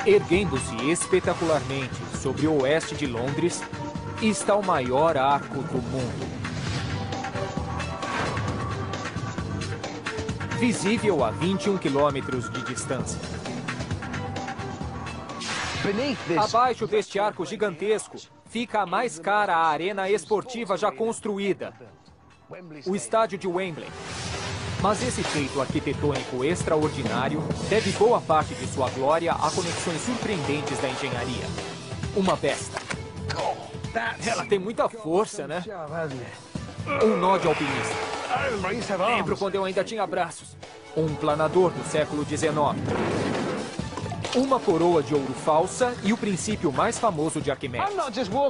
Erguendo-se espetacularmente sobre o oeste de Londres, está o maior arco do mundo. Visível a 21 quilômetros de distância. Abaixo deste arco gigantesco, fica a mais cara arena esportiva já construída, o estádio de Wembley. Mas esse feito arquitetônico extraordinário deve boa parte de sua glória a conexões surpreendentes da engenharia. Uma besta. Ela tem muita força, né? Um nó de alpinista. Lembro quando eu ainda tinha braços. Um planador do século XIX. Uma coroa de ouro falsa e o princípio mais famoso de Arquimedes.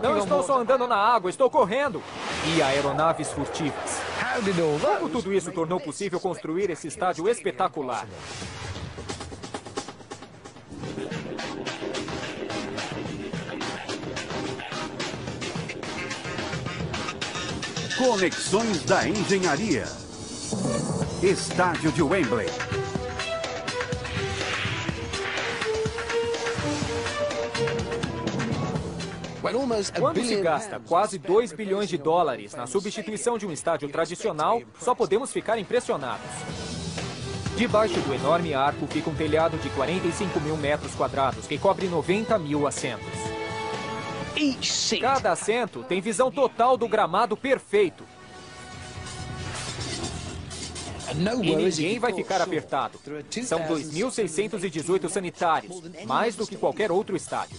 Não estou só andando na água, estou correndo. E aeronaves furtivas. Como tudo isso tornou possível construir esse estádio espetacular? Conexões da Engenharia. Estádio de Wembley. Quando se gasta quase 2 bilhões de dólares na substituição de um estádio tradicional, só podemos ficar impressionados. Debaixo do enorme arco fica um telhado de 45 mil metros quadrados, que cobre 90 mil assentos. Cada assento tem visão total do gramado perfeito. E ninguém vai ficar apertado. São 2.618 sanitários, mais do que qualquer outro estádio.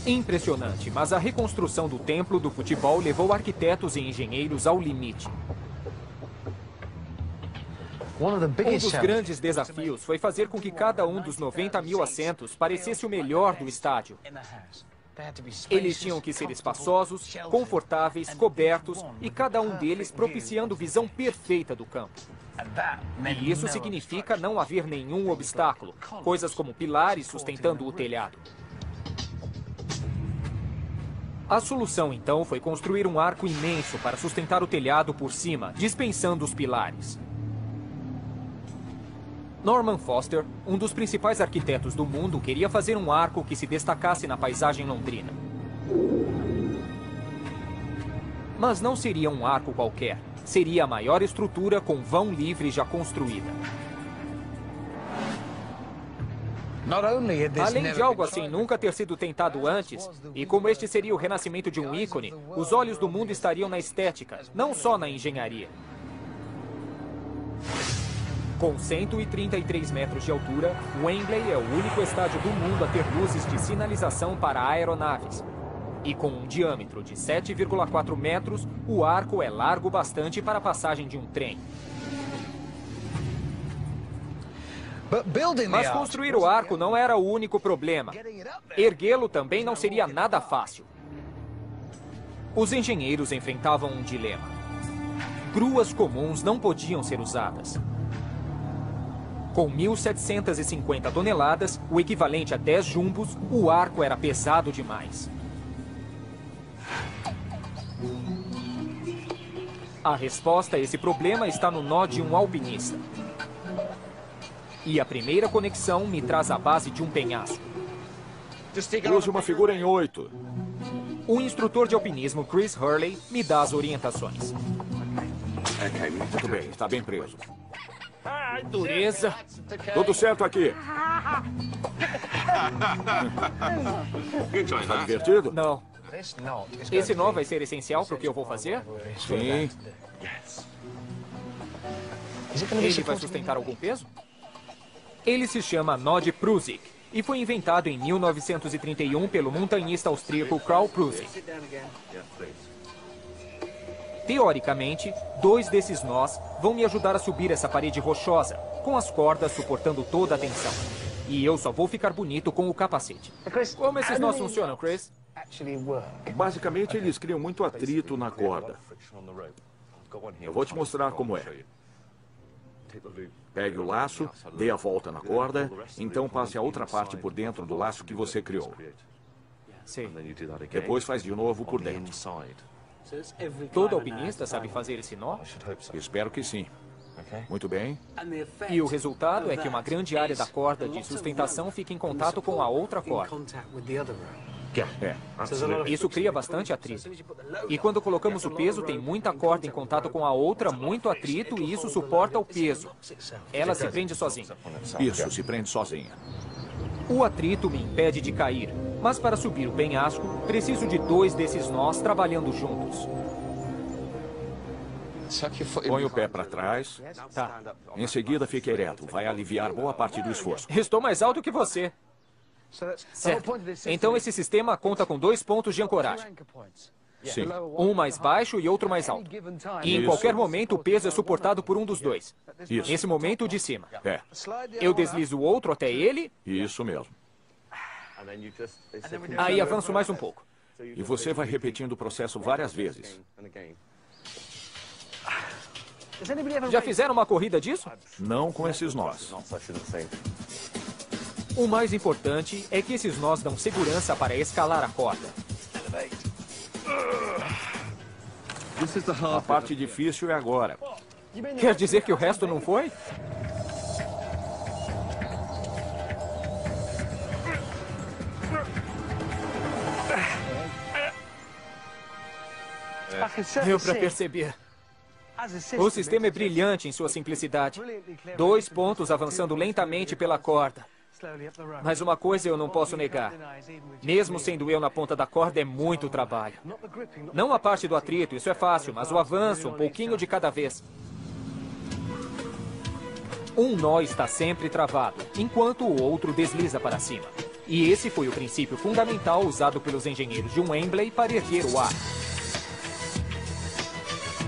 Impressionante, mas a reconstrução do templo do futebol levou arquitetos e engenheiros ao limite. Um dos grandes desafios foi fazer com que cada um dos 90 mil assentos parecesse o melhor do estádio. Eles tinham que ser espaçosos, confortáveis, cobertos e cada um deles propiciando visão perfeita do campo. E isso significa não haver nenhum obstáculo, coisas como pilares sustentando o telhado. A solução, então, foi construir um arco imenso para sustentar o telhado por cima, dispensando os pilares. Norman Foster, um dos principais arquitetos do mundo, queria fazer um arco que se destacasse na paisagem londrina. Mas não seria um arco qualquer. Seria a maior estrutura com vão livre já construída. Além de algo assim nunca ter sido tentado antes, e como este seria o renascimento de um ícone, os olhos do mundo estariam na estética, não só na engenharia. Com 133 metros de altura, Wembley é o único estádio do mundo a ter luzes de sinalização para aeronaves. E com um diâmetro de 7,4 metros, o arco é largo bastante para a passagem de um trem. Mas construir o arco não era o único problema. Erguê-lo também não seria nada fácil. Os engenheiros enfrentavam um dilema. Gruas comuns não podiam ser usadas. Com 1.750 toneladas, o equivalente a 10 jumbos, o arco era pesado demais. A resposta a esse problema está no nó de um alpinista. E a primeira conexão me traz a base de um penhasco. Use uma figura em 8. O instrutor de alpinismo, Chris Hurley, me dá as orientações. Muito bem, está bem preso. Dureza. Tudo certo aqui. Está divertido? Não. Esse nó vai ser essencial para o que eu vou fazer? Sim. Ele vai sustentar algum peso? Ele se chama nó de Prusik e foi inventado em 1931 pelo montanhista austríaco Karl Prusik. Teoricamente, 2 desses nós vão me ajudar a subir essa parede rochosa, com as cordas suportando toda a tensão. E eu só vou ficar bonito com o capacete. Como esses nós funcionam, Chris? Basicamente, eles criam muito atrito na corda. Eu vou te mostrar como é. Pegue o laço, dê a volta na corda, então passe a outra parte por dentro do laço que você criou. Sim. Depois faz de novo por dentro. Todo alpinista sabe fazer esse nó? Espero que sim. Muito bem. E o resultado é que uma grande área da corda de sustentação fica em contato com a outra corda. Isso cria bastante atrito. E quando colocamos o peso, tem muita corda em contato com a outra, muito atrito, e isso suporta o peso. Ela se prende sozinha. Isso, se prende sozinha. O atrito me impede de cair, mas para subir o penhasco, preciso de 2 desses nós trabalhando juntos. Põe o pé para trás. Tá. Em seguida, fique ereto. Vai aliviar boa parte do esforço. Estou mais alto que você. Certo. Então esse sistema conta com 2 pontos de ancoragem. Sim. Um mais baixo e outro mais alto. E em Isso. qualquer momento o peso é suportado por um dos 2. Isso. Nesse momento o de cima. É, Eu deslizo o outro até ele, isso mesmo. aí avanço mais um pouco. E você vai repetindo o processo várias vezes. Já fizeram uma corrida disso? Não com esses nós. O mais importante é que esses nós dão segurança para escalar a corda. A parte difícil é agora. Quer dizer que o resto não foi? Deu para perceber. O sistema é brilhante em sua simplicidade. 2 pontos avançando lentamente pela corda. Mas uma coisa eu não posso negar. Mesmo sendo eu na ponta da corda, é muito trabalho. Não a parte do atrito, isso é fácil, mas o avanço, um pouquinho de cada vez. Um nó está sempre travado, enquanto o outro desliza para cima. E esse foi o princípio fundamental usado pelos engenheiros de Wembley para erguer o arco.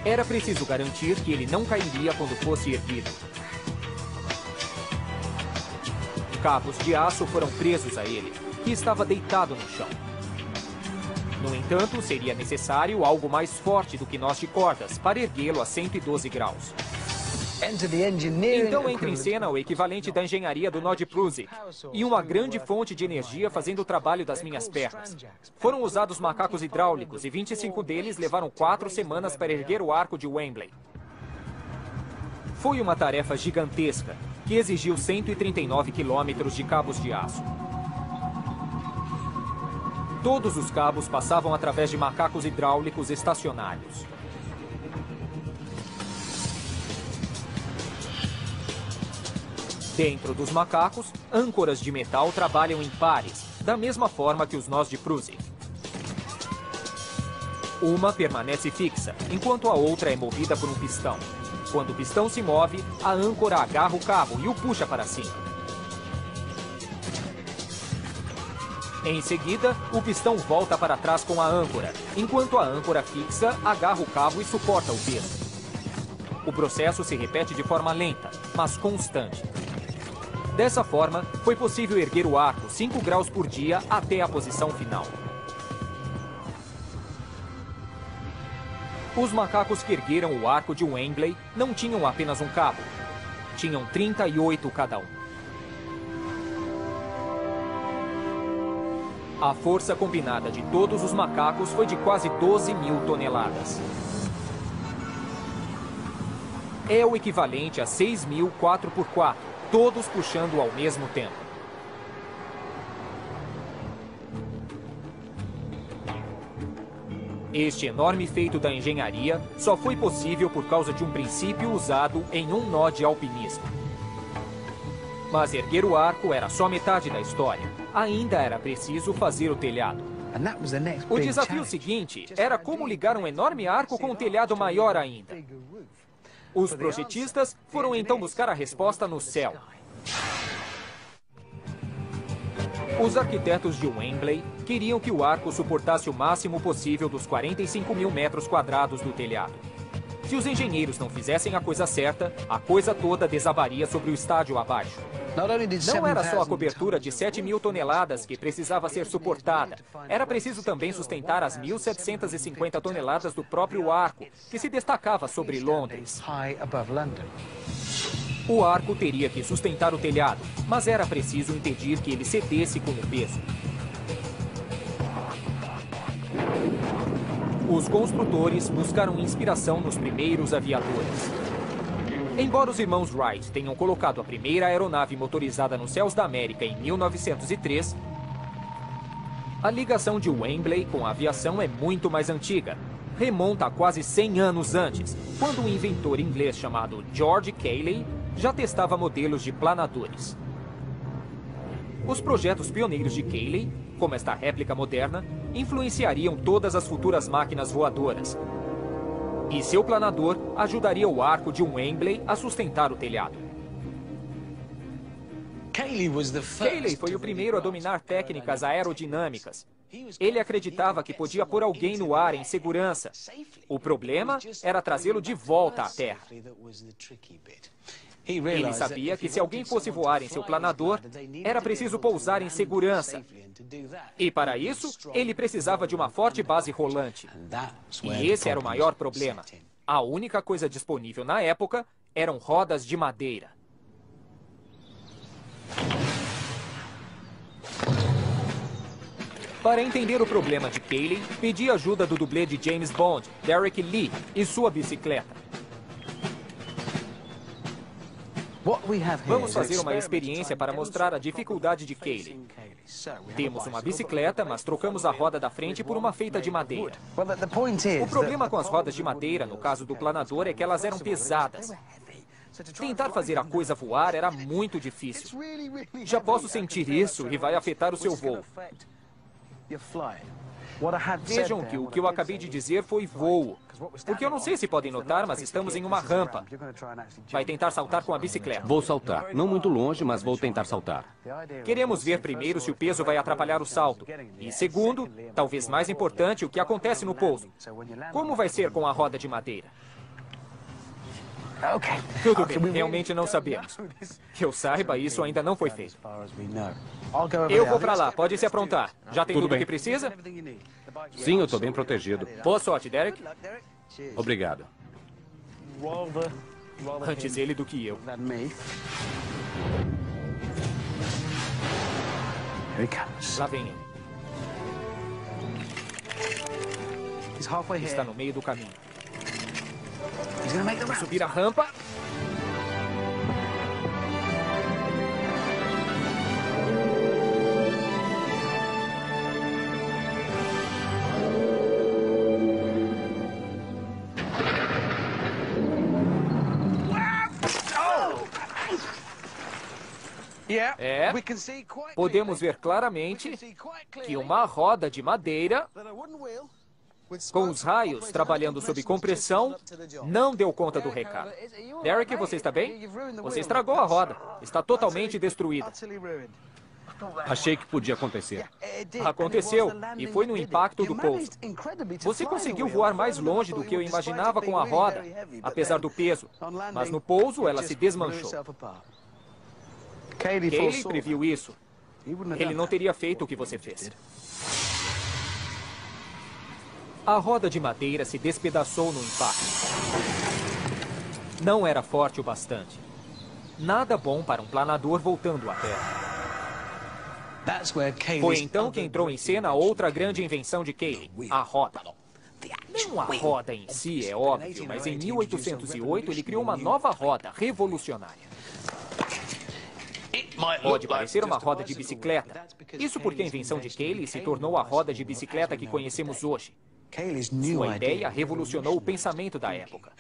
Era preciso garantir que ele não cairia quando fosse erguido. Cabos de aço foram presos a ele, que estava deitado no chão. No entanto, seria necessário algo mais forte do que nós de cordas para erguê-lo a 112 graus. Então entra em cena o equivalente da engenharia do nó de Prusik e uma grande fonte de energia fazendo o trabalho das minhas pernas. Foram usados macacos hidráulicos e 25 deles levaram 4 semanas para erguer o arco de Wembley. Foi uma tarefa gigantesca que exigiu 139 quilômetros de cabos de aço. Todos os cabos passavam através de macacos hidráulicos estacionários. Dentro dos macacos, âncoras de metal trabalham em pares, da mesma forma que os nós de Prusik. Uma permanece fixa, enquanto a outra é movida por um pistão. Quando o pistão se move, a âncora agarra o cabo e o puxa para cima. Em seguida, o pistão volta para trás com a âncora, enquanto a âncora fixa agarra o cabo e suporta o peso. O processo se repete de forma lenta, mas constante. Dessa forma, foi possível erguer o arco 5 graus por dia até a posição final. Os macacos que ergueram o arco de Wembley não tinham apenas um cabo. Tinham 38 cada um. A força combinada de todos os macacos foi de quase 12.000 toneladas. É o equivalente a 6.000 4x4, todos puxando ao mesmo tempo. Este enorme feito da engenharia só foi possível por causa de um princípio usado em um nó de alpinismo. Mas erguer o arco era só metade da história. Ainda era preciso fazer o telhado. O desafio seguinte era como ligar um enorme arco com um telhado maior ainda. Os projetistas foram então buscar a resposta no céu. Os arquitetos de Wembley queriam que o arco suportasse o máximo possível dos 45.000 metros quadrados do telhado. Se os engenheiros não fizessem a coisa certa, a coisa toda desabaria sobre o estádio abaixo. Não era só a cobertura de 7.000 toneladas que precisava ser suportada. Era preciso também sustentar as 1.750 toneladas do próprio arco, que se destacava sobre Londres. O arco teria que sustentar o telhado, mas era preciso impedir que ele cedesse com o peso. Os construtores buscaram inspiração nos primeiros aviadores. Embora os irmãos Wright tenham colocado a primeira aeronave motorizada nos céus da América em 1903, a ligação de Wembley com a aviação é muito mais antiga. Remonta a quase 100 anos antes, quando um inventor inglês chamado George Cayley já testava modelos de planadores. Os projetos pioneiros de Cayley, como esta réplica moderna, influenciariam todas as futuras máquinas voadoras. E seu planador ajudaria o arco de Wembley a sustentar o telhado. Cayley foi o primeiro a dominar técnicas aerodinâmicas. Ele acreditava que podia pôr alguém no ar em segurança. O problema era trazê-lo de volta à Terra. Ele sabia que se alguém fosse voar em seu planador, era preciso pousar em segurança. E para isso, ele precisava de uma forte base rolante. E esse era o maior problema. A única coisa disponível na época eram rodas de madeira. Para entender o problema de Cayley, pedi ajuda do dublê de James Bond, Derek Lee, e sua bicicleta. Vamos fazer uma experiência para mostrar a dificuldade de Cayley. Temos uma bicicleta, mas trocamos a roda da frente por uma feita de madeira. O problema com as rodas de madeira, no caso do planador, é que elas eram pesadas. Tentar fazer a coisa voar era muito difícil. Já posso sentir isso e vai afetar o seu voo. Vejam que o que eu acabei de dizer foi voo. Porque eu não sei se podem notar, mas estamos em uma rampa. Vai tentar saltar com a bicicleta. Vou saltar. Não muito longe, mas vou tentar saltar. Queremos ver primeiro se o peso vai atrapalhar o salto. E segundo, talvez mais importante, o que acontece no pouso. Como vai ser com a roda de madeira? Tudo bem, realmente não sabemos. Que eu saiba, isso ainda não foi feito. Eu vou pra lá, pode se aprontar. Já tem tudo o que precisa? Sim, eu estou bem protegido. Boa sorte, Derek. Obrigado. Antes ele do que eu. Lá vem ele. Está no meio do caminho. Vamos subir a rampa. Podemos ver claramente que uma roda de madeira, com os raios trabalhando sob compressão, não deu conta do recado. Derek, você está bem? Você estragou a roda. Está totalmente destruída. Achei que podia acontecer. Aconteceu, e foi no impacto do pouso. Você conseguiu voar mais longe do que eu imaginava com a roda, apesar do peso. Mas no pouso, ela se desmanchou. Cayley previu isso. Ele não teria feito o que você fez. A roda de madeira se despedaçou no impacto. Não era forte o bastante. Nada bom para um planador voltando à Terra. Foi então que entrou em cena outra grande invenção de Cayley, a roda. Não a roda em si, é óbvio, mas em 1808 ele criou uma nova roda revolucionária. Pode parecer uma roda de bicicleta. Isso porque a invenção de Cayley se tornou a roda de bicicleta que conhecemos hoje. Sua ideia revolucionou o pensamento da época.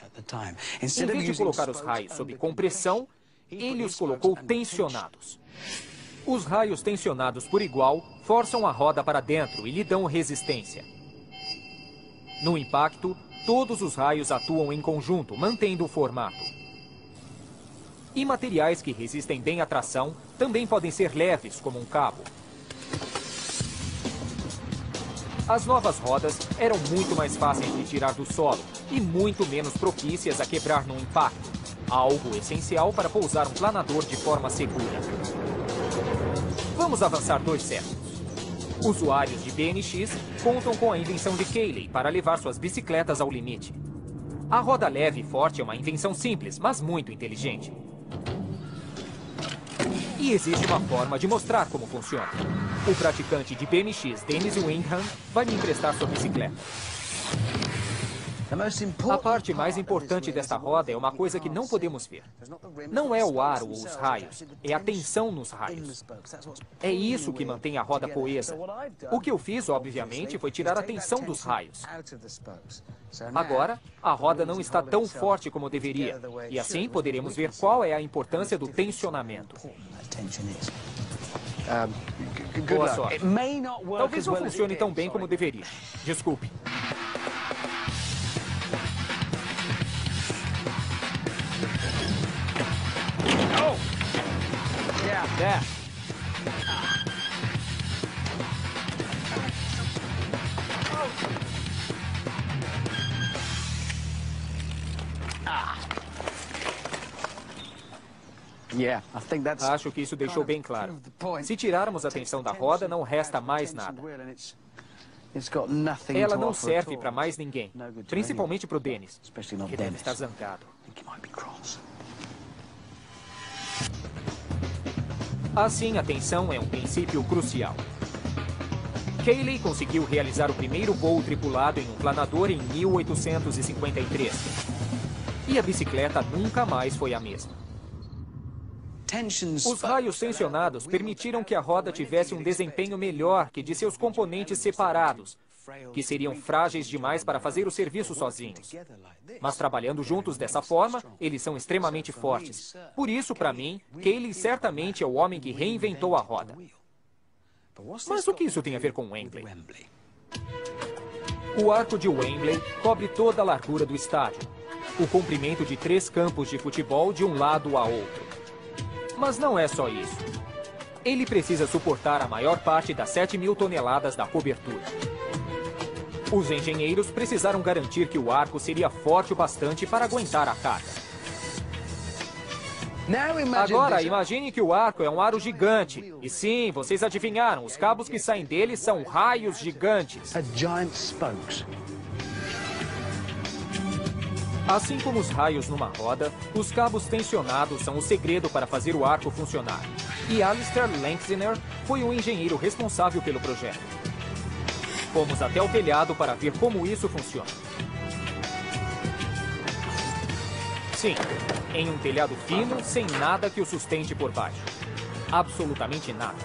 Em vez de colocar os raios sob compressão, ele os colocou tensionados. Os raios tensionados por igual forçam a roda para dentro e lhe dão resistência. No impacto, todos os raios atuam em conjunto, mantendo o formato. E materiais que resistem bem à tração também podem ser leves, como um cabo. As novas rodas eram muito mais fáceis de tirar do solo e muito menos propícias a quebrar no impacto, algo essencial para pousar um planador de forma segura. Vamos avançar 2 séculos. Usuários de BMX contam com a invenção de Cayley para levar suas bicicletas ao limite. A roda leve e forte é uma invenção simples, mas muito inteligente. E existe uma forma de mostrar como funciona. O praticante de BMX, Dennis Wingham, vai me emprestar sua bicicleta. A parte mais importante desta roda é uma coisa que não podemos ver. Não é o aro ou os raios, é a tensão nos raios. É isso que mantém a roda coesa. O que eu fiz, obviamente, foi tirar a tensão dos raios. Agora, a roda não está tão forte como deveria. E assim poderemos ver qual é a importância do tensionamento. Boa sorte. Talvez não funcione tão bem como deveria. Desculpe. É. Acho que isso deixou bem claro. Se tirarmos a tensão da roda, não resta mais nada. Ela não serve para mais ninguém, principalmente para o Dennis, que deve estar zangado. Assim, a tensão é um princípio crucial. Cayley conseguiu realizar o primeiro voo tripulado em um planador em 1853. E a bicicleta nunca mais foi a mesma. Os raios tensionados permitiram que a roda tivesse um desempenho melhor que de seus componentes separados, que seriam frágeis demais para fazer o serviço sozinhos. Mas trabalhando juntos dessa forma, eles são extremamente fortes. Por isso, para mim, Cayley certamente é o homem que reinventou a roda. Mas o que isso tem a ver com Wembley? O arco de Wembley cobre toda a largura do estádio, o comprimento de 3 campos de futebol de um lado a outro. Mas não é só isso. Ele precisa suportar a maior parte das 7.000 toneladas da cobertura. Os engenheiros precisaram garantir que o arco seria forte o bastante para aguentar a carga. Agora, imagine que o arco é um aro gigante. E sim, vocês adivinharam, os cabos que saem dele são raios gigantes. Assim como os raios numa roda, os cabos tensionados são o segredo para fazer o arco funcionar. E Alistair Langsiner foi o engenheiro responsável pelo projeto. Fomos até o telhado para ver como isso funciona. Sim, em um telhado fino, sem nada que o sustente por baixo. Absolutamente nada.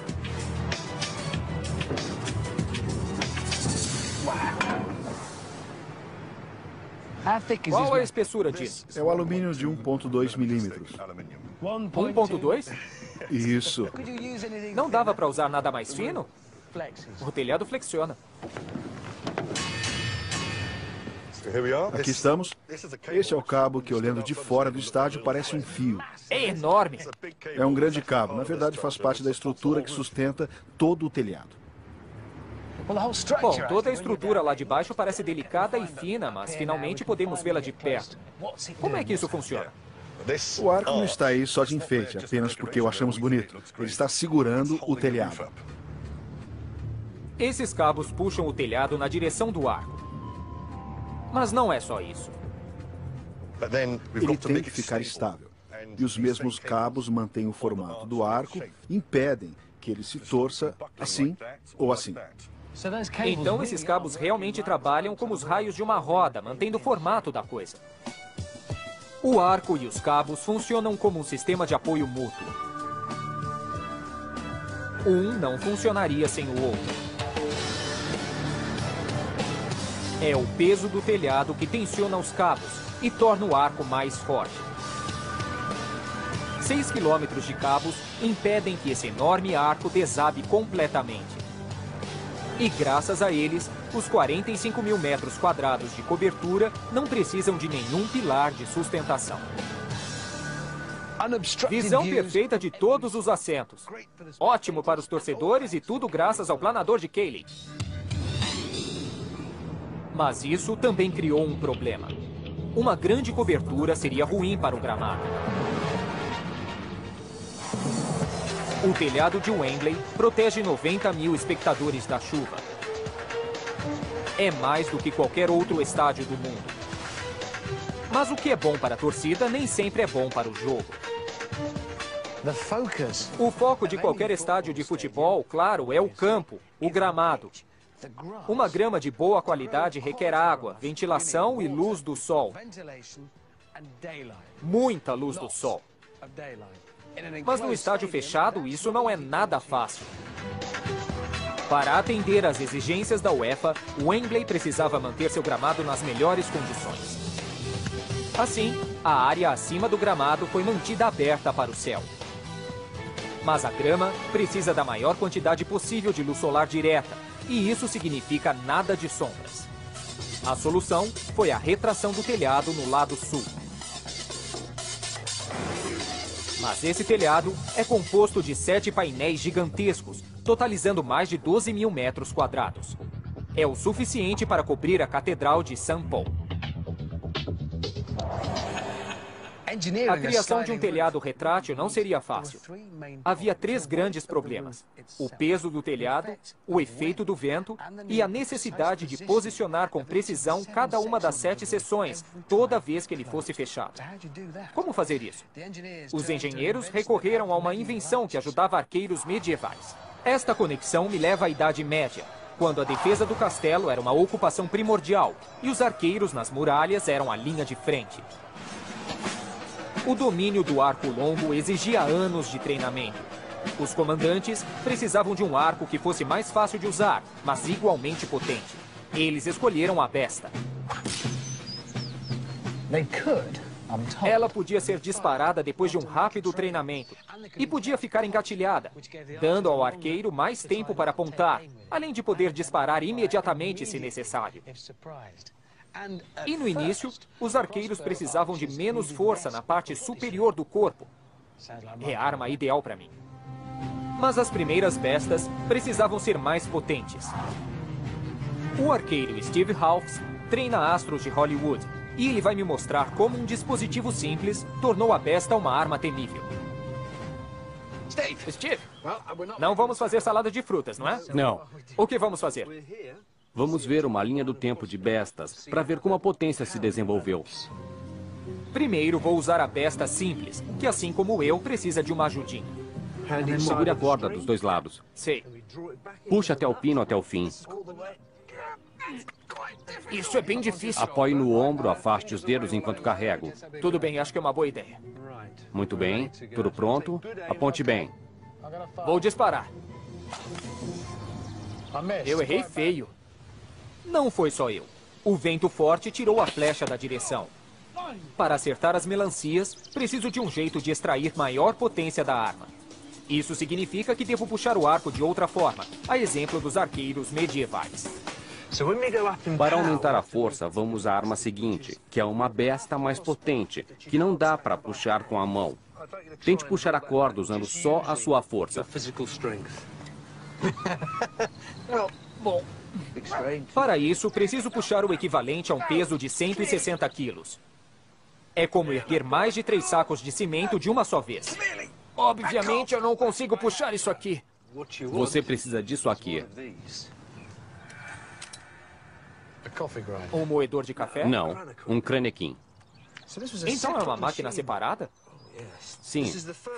Qual a espessura disso? É o alumínio de 1,2 milímetros. 1,2? Isso. Não dava para usar nada mais fino? O telhado flexiona. Aqui estamos. Este é o cabo que, olhando de fora do estádio, parece um fio. É enorme. É um grande cabo. Na verdade, faz parte da estrutura que sustenta todo o telhado. Bom, toda a estrutura lá de baixo parece delicada e fina, mas finalmente podemos vê-la de perto. Como é que isso funciona? O arco não está aí só de enfeite, apenas porque o achamos bonito. Ele está segurando o telhado. Esses cabos puxam o telhado na direção do arco. Mas não é só isso. Ele tem que ficar estável. E os mesmos cabos mantêm o formato do arco e impedem que ele se torça assim ou assim. Então esses cabos realmente trabalham como os raios de uma roda, mantendo o formato da coisa. O arco e os cabos funcionam como um sistema de apoio mútuo. Um não funcionaria sem o outro. É o peso do telhado que tensiona os cabos e torna o arco mais forte. 6 quilômetros de cabos impedem que esse enorme arco desabe completamente. E graças a eles, os 45.000 metros quadrados de cobertura não precisam de nenhum pilar de sustentação. Visão perfeita de todos os assentos. Ótimo para os torcedores e tudo graças ao planador de Cayley. Mas isso também criou um problema. Uma grande cobertura seria ruim para o gramado. O telhado de Wembley protege 90.000 espectadores da chuva. É mais do que qualquer outro estádio do mundo. Mas o que é bom para a torcida nem sempre é bom para o jogo. O foco de qualquer estádio de futebol, claro, é o campo, o gramado. Uma grama de boa qualidade requer água, ventilação e luz do sol. Muita luz do sol. Mas no estádio fechado, isso não é nada fácil. Para atender às exigências da UEFA, o Wembley precisava manter seu gramado nas melhores condições. Assim, a área acima do gramado foi mantida aberta para o céu. Mas a grama precisa da maior quantidade possível de luz solar direta, e isso significa nada de sombras. A solução foi a retração do telhado no lado sul. Mas esse telhado é composto de 7 painéis gigantescos, totalizando mais de 12 mil metros quadrados. É o suficiente para cobrir a Catedral de St. Paul. A criação de um telhado retrátil não seria fácil. Havia 3 grandes problemas: o peso do telhado, o efeito do vento e a necessidade de posicionar com precisão cada uma das 7 seções, toda vez que ele fosse fechado. Como fazer isso? Os engenheiros recorreram a uma invenção que ajudava arqueiros medievais. Esta conexão me leva à Idade Média, quando a defesa do castelo era uma ocupação primordial e os arqueiros nas muralhas eram a linha de frente. O domínio do arco longo exigia anos de treinamento. Os comandantes precisavam de um arco que fosse mais fácil de usar, mas igualmente potente. Eles escolheram a besta. Ela podia ser disparada depois de um rápido treinamento e podia ficar engatilhada, dando ao arqueiro mais tempo para apontar, além de poder disparar imediatamente se necessário. E no início, os arqueiros precisavam de menos força na parte superior do corpo. É a arma ideal para mim. Mas as primeiras bestas precisavam ser mais potentes. O arqueiro Steve Hawkes treina astros de Hollywood, e ele vai me mostrar como um dispositivo simples tornou a besta uma arma temível. Steve, não vamos fazer salada de frutas, não é? Não. O que vamos fazer? Vamos ver uma linha do tempo de bestas para ver como a potência se desenvolveu. Primeiro vou usar a besta simples, que assim como eu, precisa de uma ajudinha. Segure a corda dos 2 lados. Sei. Puxe até o pino até o fim. Isso é bem difícil. Apoie no ombro, afaste os dedos enquanto carrego. Tudo bem, acho que é uma boa ideia. Muito bem. Tudo pronto? Aponte bem. Vou disparar. Eu errei feio. Não foi só eu. O vento forte tirou a flecha da direção. Para acertar as melancias, preciso de um jeito de extrair maior potência da arma. Isso significa que devo puxar o arco de outra forma, a exemplo dos arqueiros medievais. Para aumentar a força, vamos à arma seguinte, que é uma besta mais potente, que não dá para puxar com a mão. Tente puxar a corda usando só a sua força. Bom, para isso, preciso puxar o equivalente a um peso de 160 quilos. É como erguer mais de 3 sacos de cimento de uma só vez. Obviamente, eu não consigo puxar isso aqui. Você precisa disso aqui. Um moedor de café? Não, um cranequim. Então é uma máquina separada? Sim,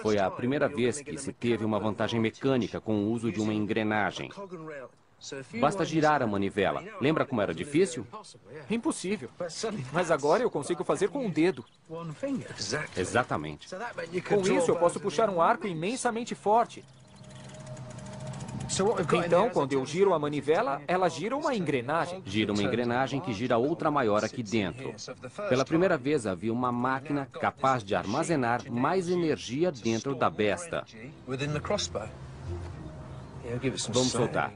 foi a primeira vez que se teve uma vantagem mecânica com o uso de uma engrenagem. Basta girar a manivela. Lembra como era difícil? Impossível. Mas agora eu consigo fazer com um dedo. Exatamente. Com isso, eu posso puxar um arco imensamente forte. Então, quando eu giro a manivela, ela gira uma engrenagem. Gira uma engrenagem que gira outra maior aqui dentro. Pela primeira vez, havia uma máquina capaz de armazenar mais energia dentro da besta. Vamos soltar.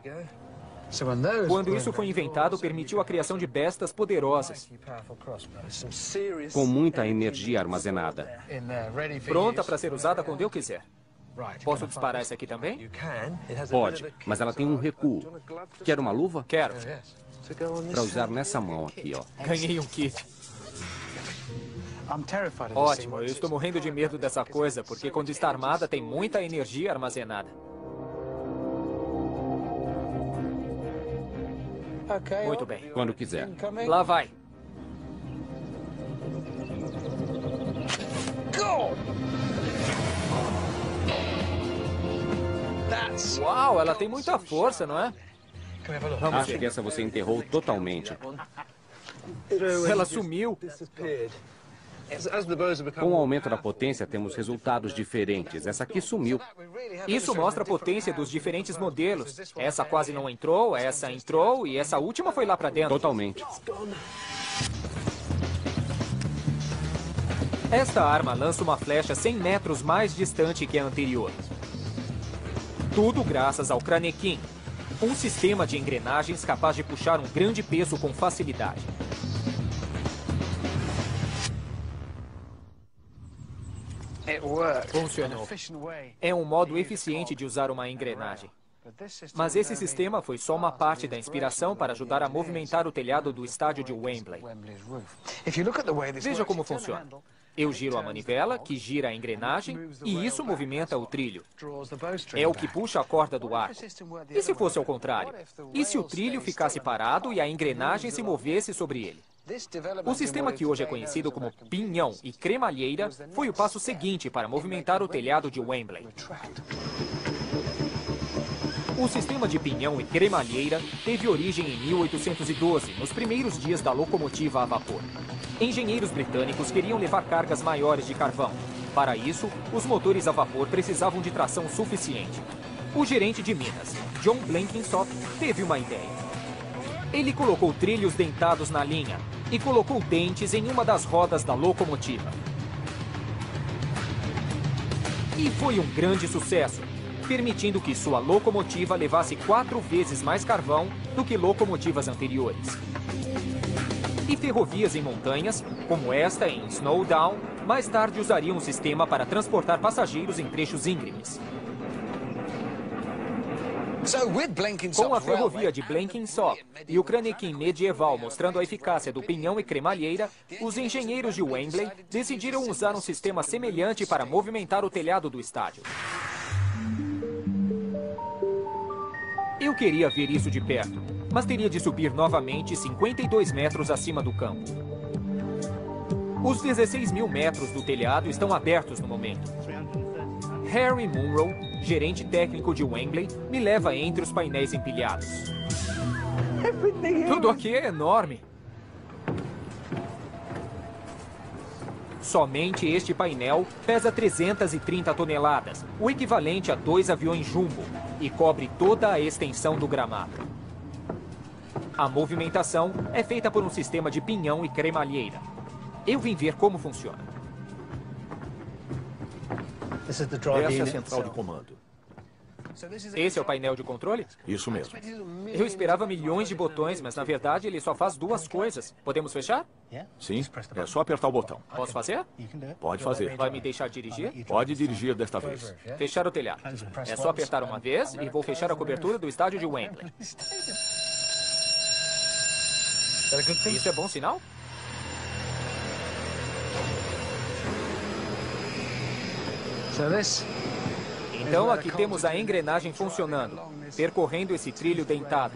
Quando isso foi inventado, permitiu a criação de bestas poderosas. Com muita energia armazenada. Pronta para ser usada quando eu quiser. Posso disparar essa aqui também? Pode, mas ela tem um recuo. Quer uma luva? Quero. Para usar nessa mão aqui, ó. Ganhei um kit. Ótimo, eu estou morrendo de medo dessa coisa, porque quando está armada tem muita energia armazenada. Muito bem. Quando quiser. Lá vai. Uau, ela tem muita força, não é? Vamos Acho ver. que essa você enterrou totalmente. Ela sumiu. Com o aumento da potência, temos resultados diferentes. Essa aqui sumiu. Isso mostra a potência dos diferentes modelos. Essa quase não entrou, essa entrou e essa última foi lá pra dentro. Totalmente. Esta arma lança uma flecha 100 metros mais distante que a anterior. Tudo graças ao Kranekin, um sistema de engrenagens capaz de puxar um grande peso com facilidade. Funcionou. É um modo eficiente de usar uma engrenagem. Mas esse sistema foi só uma parte da inspiração para ajudar a movimentar o telhado do estádio de Wembley. Veja como funciona. Eu giro a manivela, que gira a engrenagem, e isso movimenta o trilho. É o que puxa a corda do arco. E se fosse ao contrário? E se o trilho ficasse parado e a engrenagem se movesse sobre ele? O sistema que hoje é conhecido como pinhão e cremalheira foi o passo seguinte para movimentar o telhado de Wembley. O sistema de pinhão e cremalheira teve origem em 1812, nos primeiros dias da locomotiva a vapor. Engenheiros britânicos queriam levar cargas maiores de carvão. Para isso, os motores a vapor precisavam de tração suficiente. O gerente de Minas, John Blenkinsop, teve uma ideia. Ele colocou trilhos dentados na linha e colocou dentes em uma das rodas da locomotiva. E foi um grande sucesso, permitindo que sua locomotiva levasse 4 vezes mais carvão do que locomotivas anteriores. E ferrovias em montanhas, como esta em Snowdown, mais tarde usariam o sistema para transportar passageiros em trechos íngremes. Com a ferrovia de Blenkinsop e o Kranekin medieval mostrando a eficácia do pinhão e cremalheira, os engenheiros de Wembley decidiram usar um sistema semelhante para movimentar o telhado do estádio. Eu queria ver isso de perto, mas teria de subir novamente 52 metros acima do campo. Os 16 mil metros do telhado estão abertos no momento. Harry Munro, gerente técnico de Wembley, me leva entre os painéis empilhados. Tudo aqui é enorme. Somente este painel pesa 330 toneladas, o equivalente a 2 aviões jumbo, e cobre toda a extensão do gramado. A movimentação é feita por um sistema de pinhão e cremalheira. Eu vim ver como funciona. Essa é a central de comando. Esse é o painel de controle? Isso mesmo. Eu esperava milhões de botões, mas na verdade ele só faz 2 coisas. Podemos fechar? Sim, é só apertar o botão. Posso fazer? Pode fazer. Vai me deixar dirigir? Pode dirigir desta vez. Fechar o telhado. É só apertar uma vez e vou fechar a cobertura do estádio de Wembley. Isso é bom sinal? Então aqui temos a engrenagem funcionando, percorrendo esse trilho dentado.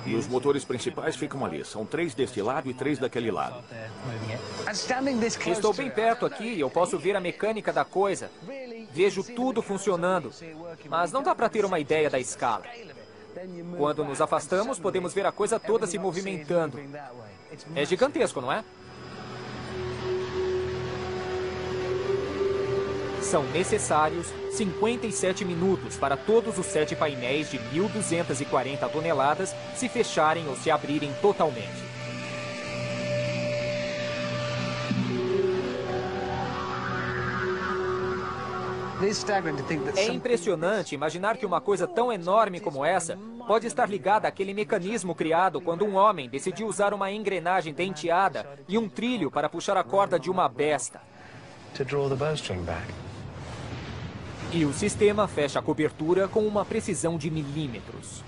E os motores principais ficam ali. São 3 deste lado e 3 daquele lado. Estou bem perto aqui e eu posso ver a mecânica da coisa. Vejo tudo funcionando, mas não dá para ter uma ideia da escala. Quando nos afastamos, podemos ver a coisa toda se movimentando. É gigantesco, não é? São necessários 57 minutos para todos os 7 painéis de 1.240 toneladas se fecharem ou se abrirem totalmente. É impressionante imaginar que uma coisa tão enorme como essa pode estar ligada àquele mecanismo criado quando um homem decidiu usar uma engrenagem denteada e um trilho para puxar a corda de uma besta. E o sistema fecha a cobertura com uma precisão de milímetros.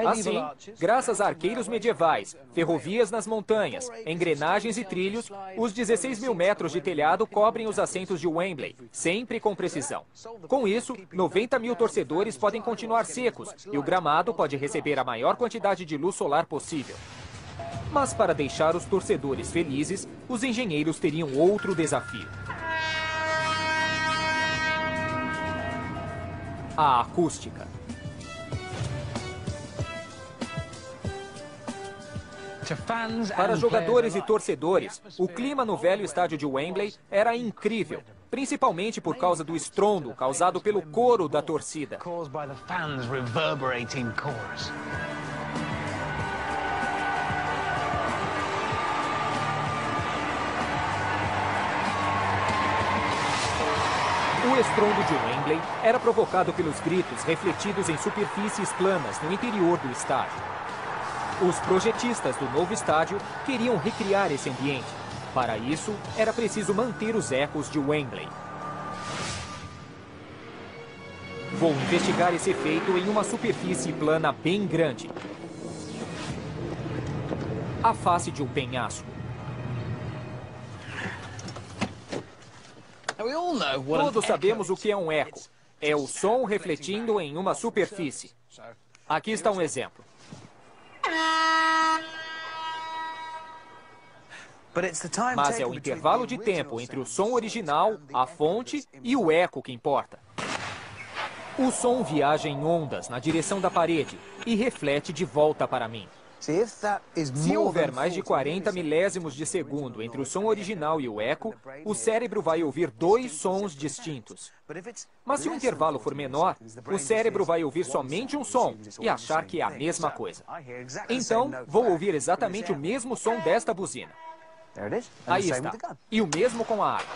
Assim, graças a arqueiros medievais, ferrovias nas montanhas, engrenagens e trilhos, os 16 mil metros de telhado cobrem os assentos de Wembley, sempre com precisão. Com isso, 90 mil torcedores podem continuar secos e o gramado pode receber a maior quantidade de luz solar possível. Mas para deixar os torcedores felizes, os engenheiros teriam outro desafio. A acústica. Para jogadores e torcedores, o clima no velho estádio de Wembley era incrível, principalmente por causa do estrondo causado pelo coro da torcida. O estrondo de Wembley era provocado pelos gritos refletidos em superfícies planas no interior do estádio. Os projetistas do novo estádio queriam recriar esse ambiente. Para isso, era preciso manter os ecos de Wembley. Vou investigar esse efeito em uma superfície plana bem grande. A face de um penhasco. Todos sabemos o que é um eco. É o som refletindo em uma superfície. Aqui está um exemplo. Mas é o intervalo de tempo entre o som original, a fonte e o eco que importa. O som viaja em ondas na direção da parede e reflete de volta para mim. Se houver mais de 40 milésimos de segundo entre o som original e o eco, o cérebro vai ouvir dois sons distintos. Mas se o intervalo for menor, o cérebro vai ouvir somente um som e achar que é a mesma coisa. Então, vou ouvir exatamente o mesmo som desta buzina. Aí está. E o mesmo com a arma.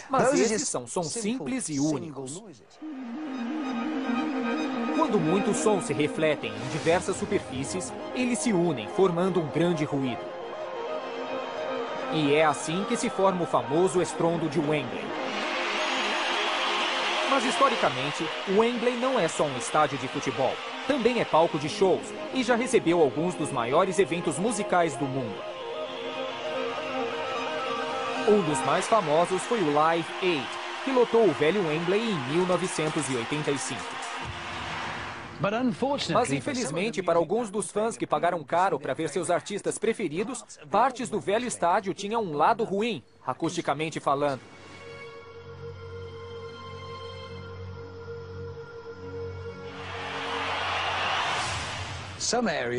Mas esses são sons simples e únicos. Quando muitos sons se refletem em diversas superfícies, eles se unem, formando um grande ruído. E é assim que se forma o famoso estrondo de Wembley. Mas, historicamente, Wembley não é só um estádio de futebol. Também é palco de shows e já recebeu alguns dos maiores eventos musicais do mundo. Um dos mais famosos foi o Live Aid, que lotou o velho Wembley em 1985. Mas, infelizmente, para alguns dos fãs que pagaram caro para ver seus artistas preferidos, partes do velho estádio tinham um lado ruim, acusticamente falando.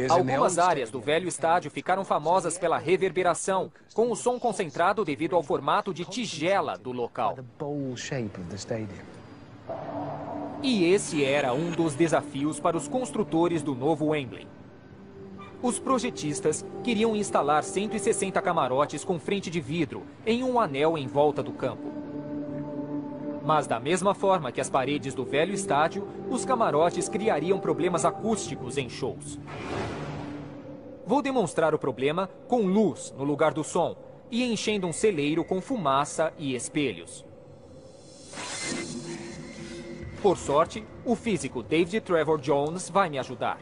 Algumas áreas do velho estádio ficaram famosas pela reverberação, com o som concentrado devido ao formato de tigela do local. E esse era um dos desafios para os construtores do novo Wembley. Os projetistas queriam instalar 160 camarotes com frente de vidro em um anel em volta do campo. Mas da mesma forma que as paredes do velho estádio, os camarotes criariam problemas acústicos em shows. Vou demonstrar o problema com luz no lugar do som e enchendo um celeiro com fumaça e espelhos. Por sorte, o físico David Trevor Jones vai me ajudar.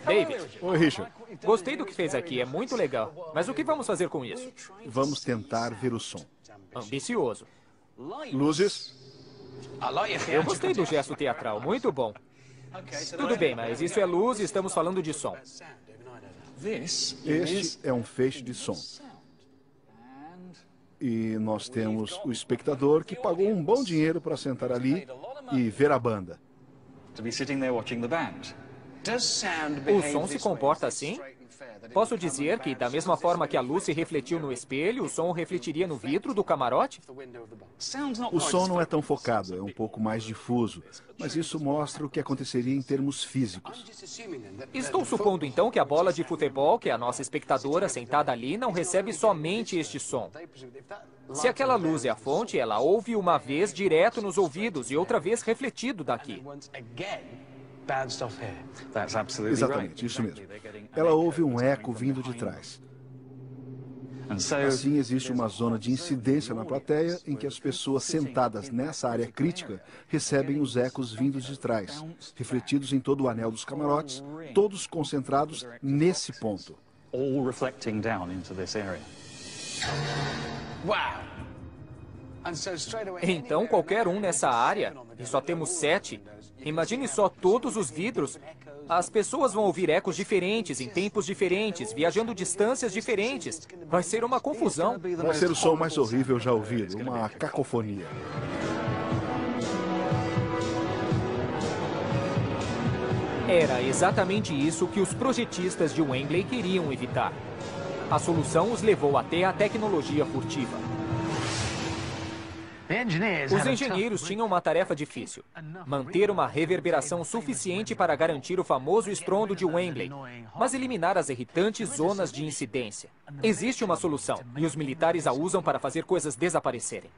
David. Oi, Richard. Gostei do que fez aqui, é muito legal. Mas o que vamos fazer com isso? Vamos tentar ver o som. Ambicioso. Luzes. Eu gostei do gesto teatral, muito bom. Tudo bem, mas isso é luz e estamos falando de som. Este é um feixe de som. E nós temos o espectador que pagou um bom dinheiro para sentar ali e ver a banda. O som se comporta assim? Posso dizer que, da mesma forma que a luz se refletiu no espelho, o som refletiria no vidro do camarote? O som não é tão focado, é um pouco mais difuso, mas isso mostra o que aconteceria em termos físicos. Estou supondo então que a bola de futebol, que é a nossa espectadora sentada ali, não recebe somente este som. Se aquela luz é a fonte, ela ouve uma vez direto nos ouvidos e outra vez refletido daqui. Exatamente, isso mesmo. Ela ouve um eco vindo de trás. Assim, existe uma zona de incidência na plateia em que as pessoas sentadas nessa área crítica recebem os ecos vindos de trás, refletidos em todo o anel dos camarotes, todos concentrados nesse ponto. Então, qualquer um nessa área, e só temos 7, imagine só todos os vidros, As pessoas vão ouvir ecos diferentes, em tempos diferentes, viajando distâncias diferentes. Vai ser uma confusão. Vai ser o som mais horrível já ouvido, uma cacofonia. Era exatamente isso que os projetistas de Wembley queriam evitar. A solução os levou até a tecnologia furtiva. Os engenheiros tinham uma tarefa difícil: manter uma reverberação suficiente para garantir o famoso estrondo de Wembley, mas eliminar as irritantes zonas de incidência. Existe uma solução, e os militares a usam para fazer coisas desaparecerem.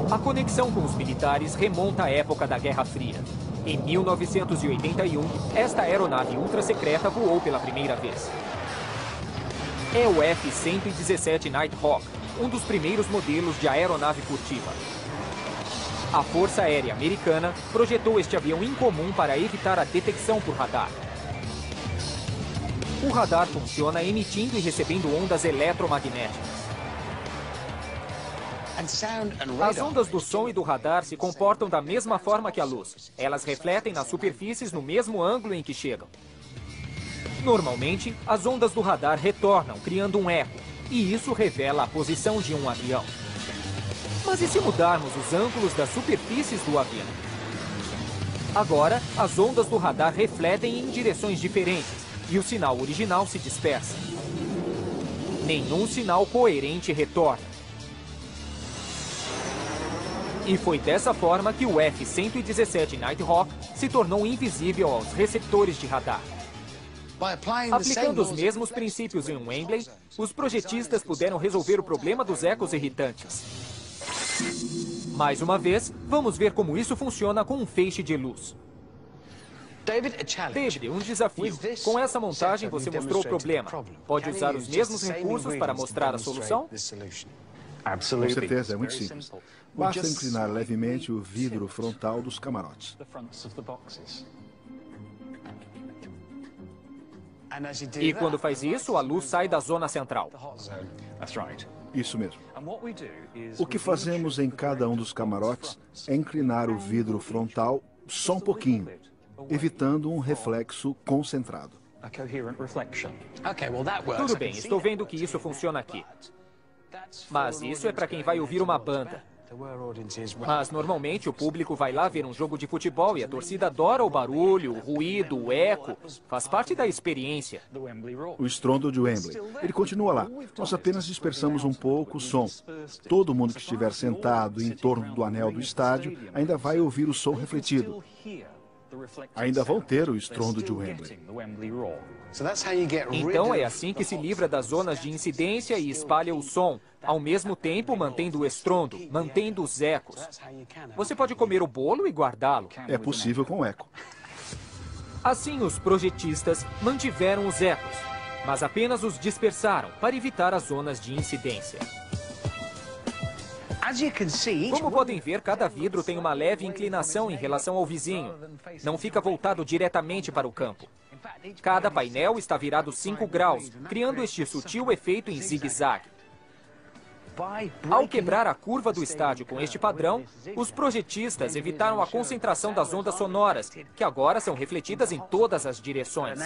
A conexão com os militares remonta à época da Guerra Fria. Em 1981, esta aeronave ultra-secreta voou pela primeira vez. É o F-117 Nighthawk, um dos primeiros modelos de aeronave furtiva. A Força Aérea Americana projetou este avião incomum para evitar a detecção por radar. O radar funciona emitindo e recebendo ondas eletromagnéticas. As ondas do som e do radar se comportam da mesma forma que a luz. Elas refletem nas superfícies no mesmo ângulo em que chegam. Normalmente, as ondas do radar retornam, criando um eco, e isso revela a posição de um avião. Mas e se mudarmos os ângulos das superfícies do avião? Agora, as ondas do radar refletem em direções diferentes, e o sinal original se dispersa. Nenhum sinal coerente retorna. E foi dessa forma que o F-117 Nighthawk se tornou invisível aos receptores de radar. Aplicando os mesmos princípios em Wembley, os projetistas puderam resolver o problema dos ecos irritantes. Mais uma vez, vamos ver como isso funciona com um feixe de luz. David, um desafio. Com essa montagem, você mostrou o problema. Pode usar os mesmos recursos para mostrar a solução? Com certeza, é muito simples. Basta inclinar levemente o vidro frontal dos camarotes. E quando faz isso, a luz sai da zona central. Isso mesmo. O que fazemos em cada um dos camarotes é inclinar o vidro frontal só um pouquinho, evitando um reflexo concentrado. Tudo bem, estou vendo que isso funciona aqui. Mas isso é para quem vai ouvir uma banda. Mas normalmente o público vai lá ver um jogo de futebol e a torcida adora o barulho, o ruído, o eco. Faz parte da experiência. O estrondo de Wembley. Ele continua lá. Nós apenas dispersamos um pouco o som. Todo mundo que estiver sentado em torno do anel do estádio ainda vai ouvir o som refletido. Ainda vão ter o estrondo de Wembley. Então é assim que se livra das zonas de incidência e espalha o som, ao mesmo tempo mantendo o estrondo, mantendo os ecos. Você pode comer o bolo e guardá-lo. É possível com eco. Assim, os projetistas mantiveram os ecos, mas apenas os dispersaram para evitar as zonas de incidência. Como podem ver, cada vidro tem uma leve inclinação em relação ao vizinho. Não fica voltado diretamente para o campo. Cada painel está virado 5 graus, criando este sutil efeito em zigue-zague. Ao quebrar a curva do estádio com este padrão, os projetistas evitaram a concentração das ondas sonoras, que agora são refletidas em todas as direções.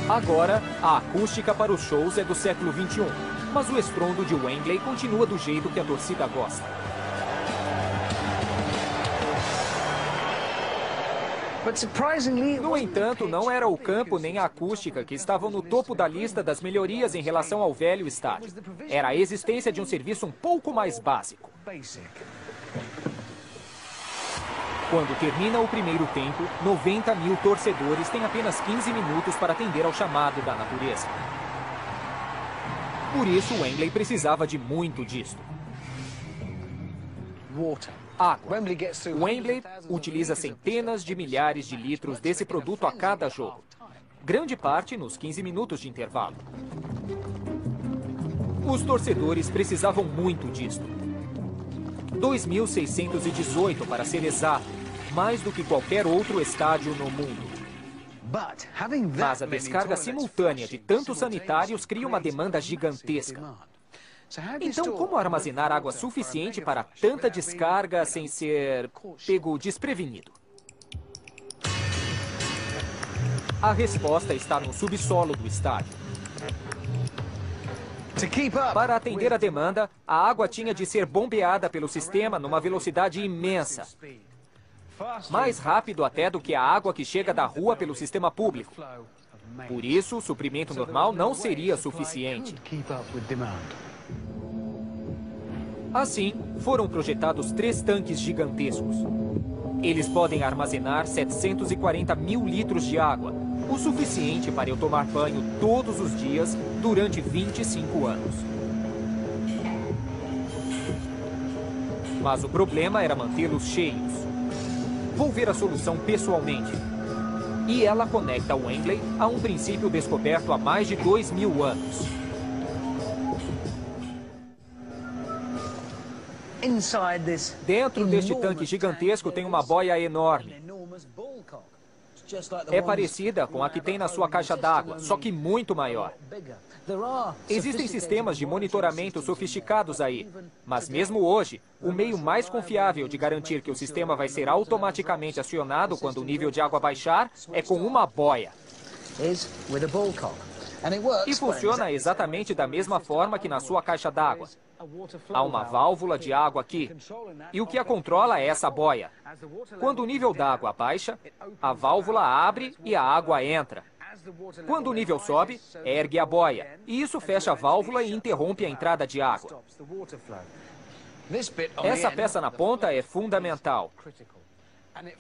Agora, a acústica para os shows é do século XXI, mas o estrondo de Wembley continua do jeito que a torcida gosta. No entanto, não era o campo nem a acústica que estavam no topo da lista das melhorias em relação ao velho estádio. Era a existência de um serviço um pouco mais básico. Quando termina o primeiro tempo, 90 mil torcedores têm apenas 15 minutos para atender ao chamado da natureza. Por isso, Wembley precisava de muito disto. Água. Wembley utiliza centenas de milhares de litros desse produto a cada jogo. Grande parte nos 15 minutos de intervalo. Os torcedores precisavam muito disto. 2.618 para ser exato, mais do que qualquer outro estádio no mundo. Mas a descarga simultânea de tantos sanitários cria uma demanda gigantesca. Então, como armazenar água suficiente para tanta descarga sem ser pego desprevenido? A resposta está no subsolo do estádio. Para atender a demanda, a água tinha de ser bombeada pelo sistema numa velocidade imensa. Mais rápido até do que a água que chega da rua pelo sistema público. Por isso, o suprimento normal não seria suficiente. Assim, foram projetados 3 tanques gigantescos. Eles podem armazenar 740 mil litros de água, o suficiente para eu tomar banho todos os dias durante 25 anos. Mas o problema era mantê-los cheios. Vou ver a solução pessoalmente. E ela conecta Wembley a um princípio descoberto há mais de 2000 anos. Dentro deste tanque gigantesco tem uma boia enorme. É parecida com a que tem na sua caixa d'água, só que muito maior. Existem sistemas de monitoramento sofisticados aí, mas mesmo hoje, o meio mais confiável de garantir que o sistema vai ser automaticamente acionado quando o nível de água baixar é com uma boia. E funciona exatamente da mesma forma que na sua caixa d'água. Há uma válvula de água aqui, e o que a controla é essa boia. Quando o nível d'água baixa, a válvula abre e a água entra. Quando o nível sobe, ergue a boia, e isso fecha a válvula e interrompe a entrada de água. Essa peça na ponta é fundamental.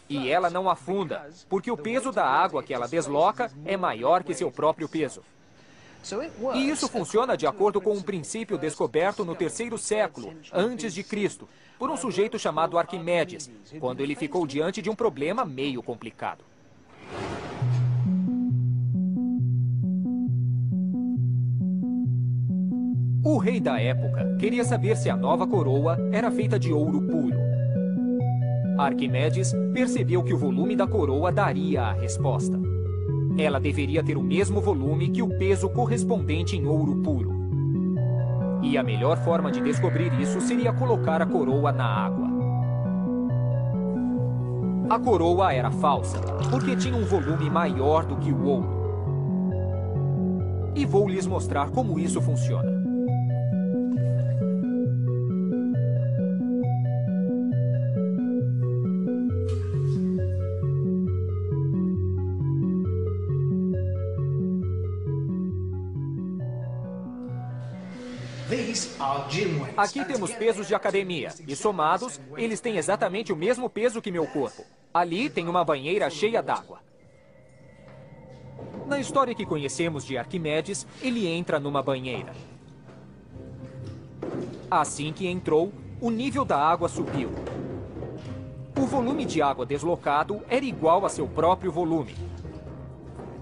E ela não afunda, porque o peso da água que ela desloca é maior que seu próprio peso. E isso funciona de acordo com um princípio descoberto no 3º século, antes de Cristo, por um sujeito chamado Arquimedes, quando ele ficou diante de um problema meio complicado. O rei da época queria saber se a nova coroa era feita de ouro puro. Arquimedes percebeu que o volume da coroa daria a resposta. Ela deveria ter o mesmo volume que o peso correspondente em ouro puro. E a melhor forma de descobrir isso seria colocar a coroa na água. A coroa era falsa, porque tinha um volume maior do que o ouro. E vou lhes mostrar como isso funciona. Aqui temos pesos de academia, e somados, eles têm exatamente o mesmo peso que meu corpo. Ali tem uma banheira cheia d'água. Na história que conhecemos de Arquimedes, ele entra numa banheira. Assim que entrou, o nível da água subiu. O volume de água deslocado era igual a seu próprio volume.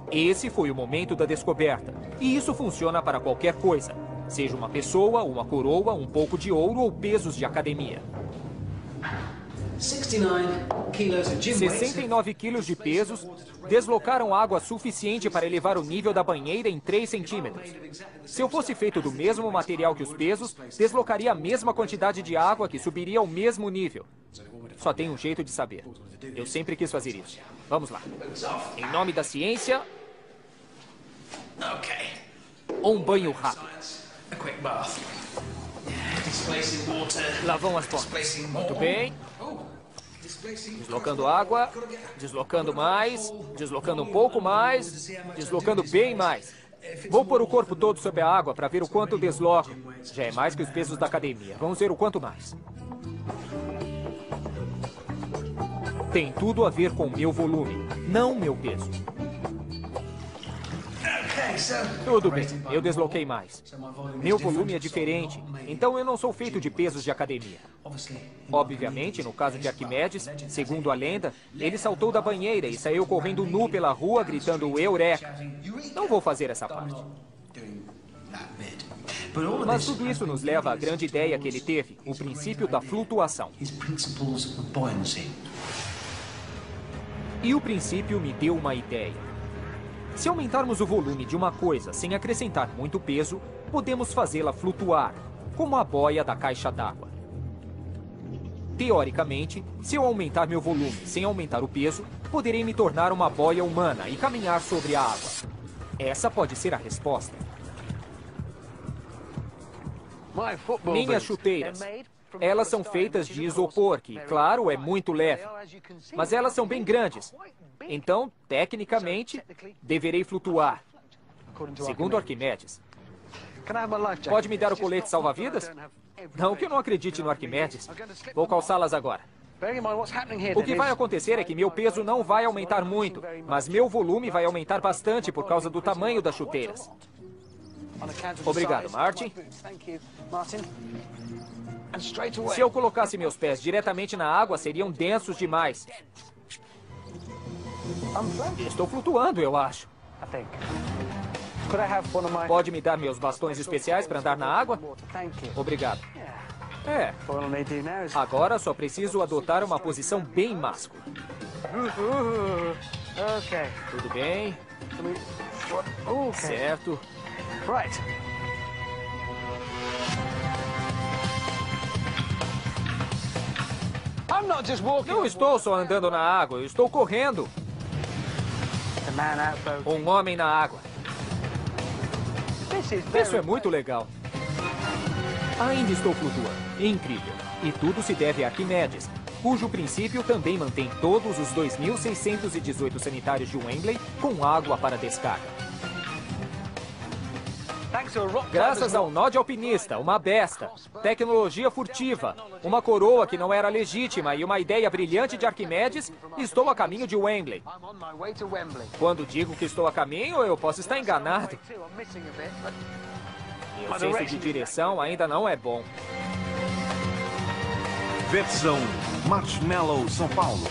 Esse foi o momento da descoberta, e isso funciona para qualquer coisa. Seja uma pessoa, uma coroa, um pouco de ouro ou pesos de academia. 69 quilos de pesos deslocaram água suficiente para elevar o nível da banheira em 3 centímetros. Se eu fosse feito do mesmo material que os pesos, deslocaria a mesma quantidade de água que subiria ao mesmo nível. Só tem um jeito de saber. Eu sempre quis fazer isso. Vamos lá. Em nome da ciência... Um banho rápido. Lavam as pontas. Muito bem. Deslocando água. Deslocando mais. Deslocando um pouco mais. Deslocando bem mais. Vou pôr o corpo todo sob a água para ver o quanto desloco. Já é mais que os pesos da academia. Vamos ver o quanto mais. Tem tudo a ver com meu volume, não meu peso. Tudo bem, eu desloquei mais. Meu volume é diferente, então eu não sou feito de pesos de academia. Obviamente, no caso de Arquimedes, segundo a lenda, ele saltou da banheira e saiu correndo nu pela rua gritando Eureka. Não vou fazer essa parte. Mas tudo isso nos leva à grande ideia que ele teve, o princípio da flutuação. E o princípio me deu uma ideia. Se aumentarmos o volume de uma coisa sem acrescentar muito peso, podemos fazê-la flutuar. como a boia da caixa d'água. Teoricamente, se eu aumentar meu volume sem aumentar o peso, poderei me tornar uma boia humana e caminhar sobre a água. Essa pode ser a resposta. Minhas chuteiras. Elas são feitas de isopor, que, claro, é muito leve. Mas elas são bem grandes. Então, tecnicamente, deverei flutuar. Segundo Arquimedes. Pode me dar o colete salva-vidas? Não que eu não acredite no Arquimedes. Vou calçá-las agora. O que vai acontecer é que meu peso não vai aumentar muito, mas meu volume vai aumentar bastante por causa do tamanho das chuteiras. Obrigado, Martin. Se eu colocasse meus pés diretamente na água, seriam densos demais. Estou flutuando, eu acho. Pode me dar meus bastões especiais para andar na água? Obrigado. É. Agora só preciso adotar uma posição bem máscula. Tudo bem. Certo. Não estou só andando na água, eu estou correndo. Um homem na água. Isso é muito legal. Ainda estou flutuando. Incrível. E tudo se deve a Arquimedes, cujo princípio também mantém todos os 2.618 sanitários de Wembley com água para descarga. Graças ao nó de alpinista, uma besta, tecnologia furtiva, uma coroa que não era legítima e uma ideia brilhante de Arquimedes, estou a caminho de Wembley. Quando digo que estou a caminho, eu posso estar enganado. Meu senso de direção ainda não é bom. Versão Marshmallow São Paulo.